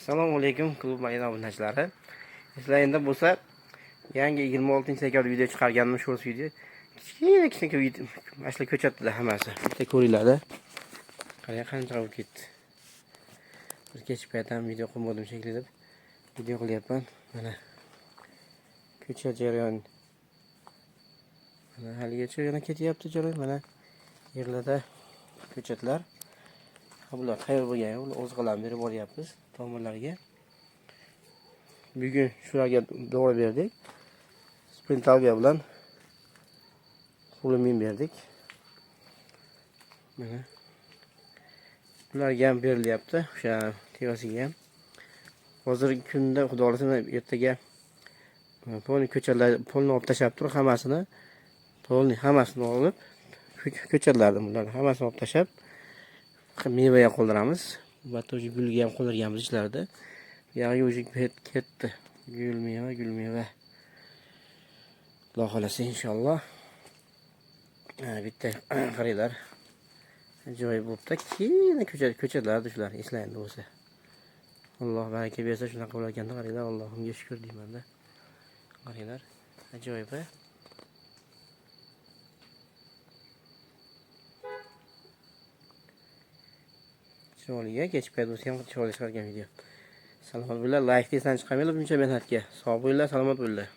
Assalomu alaykum klub mayda obunachilari. Sizlarda bo'lsa yangi 26-dekabr video chiqargandim, shu video. Kichkina video ashla ko'chatda hammasi. Bitta ko'ringlar-da. Qarang qancha bo'lib ketdi. Bir kechib paytam video qilmadim shekilli deb video qilyapman. Mana ko'chat jarayon. Mana haligacha yana ketyapti joy. Mana yerlarda ko'chatlar. Bular tayyor bo'lgan, ular o'zg'alan berib boryapmiz tomirlarga. Bugun shularga dori berdik. Sprintalga bilan pulamin berdik. Mana bularga ham berilyapti, o'sha tevasiga ham. Hozirgi kunda xudo xolasa ertaga polni ko'chatlar polni olib tashlab turib, hammasini olib ko'chatlarni bularni hammasini olib tashlab mevaga qoldiramiz. Batda o'sha gulga ham qoldirganmiz ichlarida. Yog'i o'sha ketdi. Gul meva. Xudo xolasa inshaalloh. Bitta qaranglar. Joy bo'libdi. Keyin ko'chatlarda shular eslaydi bo'lsa. Alloh baraka bersa shunaqa bo'lar ekanda, qaranglar. Allohimga shukr deyman-da. Qaranglar. Ajoyib. Chiroyli, kechib payt bo'lsa ham chiroyli chiqargan video. Salomat bo'linglar, like tezdan chiqamaylar buncha mehnatga. Sog' bo'linglar, salomat bo'linglar.